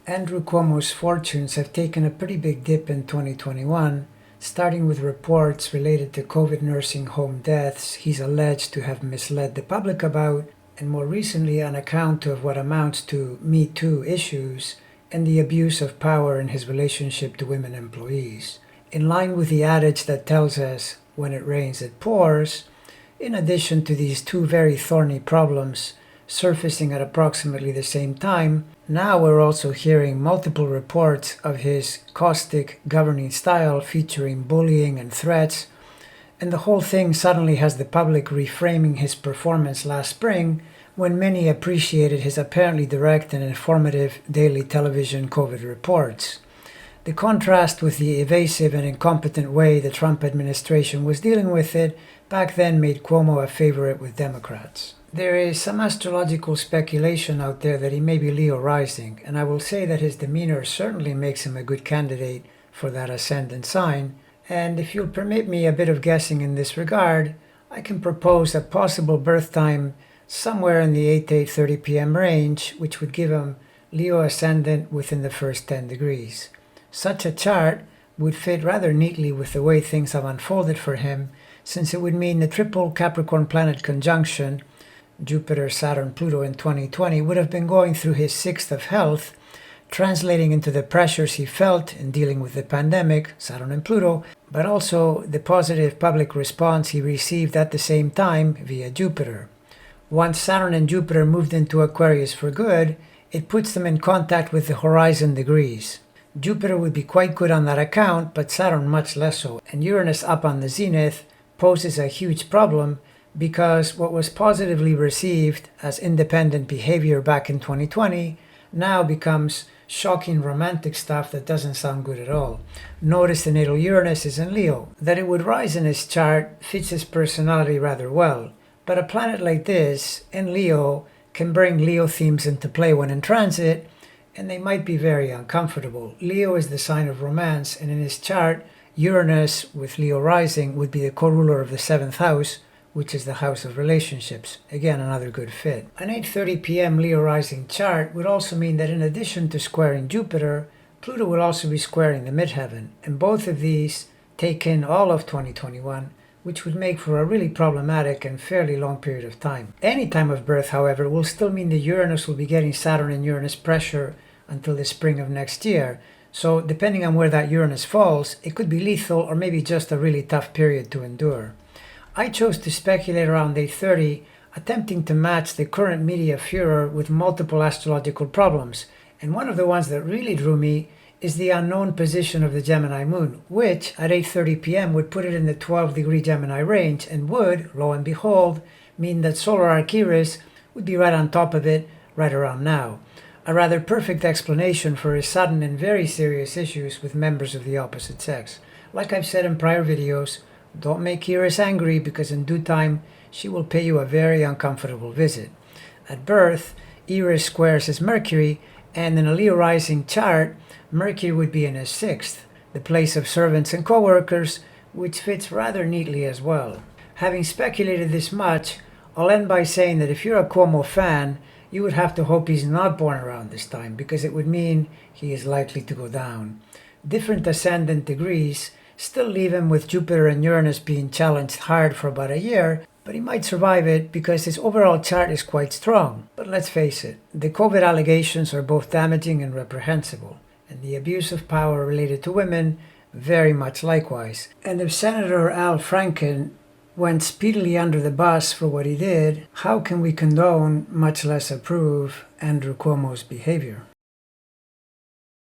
Andrew Cuomo's fortunes have taken a pretty big dip in 2021, starting with reports related to COVID nursing home deaths he's alleged to have misled the public about, and more recently on account of what amounts to Me Too issues and the abuse of power in his relationship to women employees. In line with the adage that tells us, when it rains it pours, in addition to these two very thorny problems surfacing at approximately the same time, now we're also hearing multiple reports of his caustic governing style featuring bullying and threats, and the whole thing suddenly has the public reframing his performance last spring when many appreciated his apparently direct and informative daily television COVID reports. The contrast with the evasive and incompetent way the Trump administration was dealing with it back then made Cuomo a favorite with Democrats. There is some astrological speculation out there that he may be Leo rising, and I will say that his demeanor certainly makes him a good candidate for that ascendant sign, and if you'll permit me a bit of guessing in this regard, I can propose a possible birth time somewhere in the 8 to 8:30 p.m. range, which would give him Leo ascendant within the first 10 degrees. Such a chart would fit rather neatly with the way things have unfolded for him, since it would mean the triple Capricorn planet conjunction, Jupiter, Saturn, Pluto in 2020, would have been going through his sixth of health, translating into the pressures he felt in dealing with the pandemic, Saturn and Pluto, but also the positive public response he received at the same time via Jupiter. Once Saturn and Jupiter moved into Aquarius for good, it puts them in contact with the horizon degrees. Jupiter would be quite good on that account, but Saturn much less so, and Uranus up on the zenith poses a huge problem because what was positively received as independent behavior back in 2020 now becomes shocking romantic stuff that doesn't sound good at all. Notice the natal Uranus is in Leo. That it would rise in his chart fits his personality rather well, but a planet like this in Leo can bring Leo themes into play when in transit, and they might be very uncomfortable. Leo is the sign of romance, and in his chart, Uranus with Leo rising would be the co-ruler of the 7th house, which is the house of relationships. Again, another good fit. An 8:30 p.m. Leo rising chart would also mean that in addition to squaring Jupiter, Pluto will also be squaring the midheaven, and both of these take in all of 2021, which would make for a really problematic and fairly long period of time. Any time of birth, however, will still mean that Uranus will be getting Saturn and Uranus pressure until the spring of next year. So depending on where that Uranus falls, it could be lethal or maybe just a really tough period to endure. I chose to speculate around 8:30, attempting to match the current media furor with multiple astrological problems, and one of the ones that really drew me is the unknown position of the Gemini moon, which at 8:30 p.m. would put it in the 12-degree Gemini range and would, lo and behold, mean that solar arcturus would be right on top of it right around now. A rather perfect explanation for his sudden and very serious issues with members of the opposite sex. Like I've said in prior videos, don't make Eris angry because in due time she will pay you a very uncomfortable visit. At birth, Eris squares his Mercury, and in a Leo rising chart, Mercury would be in his 6th, the place of servants and co-workers, which fits rather neatly as well. Having speculated this much, I'll end by saying that if you're a Cuomo fan, you would have to hope he's not born around this time, because it would mean he is likely to go down. Different ascendant degrees still leave him with Jupiter and Uranus being challenged hard for about a year, but he might survive it because his overall chart is quite strong. But let's face it, the COVID allegations are both damaging and reprehensible, and the abuse of power related to women very much likewise. And if Senator Al Franken went speedily under the bus for what he did, how can we condone, much less approve, Andrew Cuomo's behavior?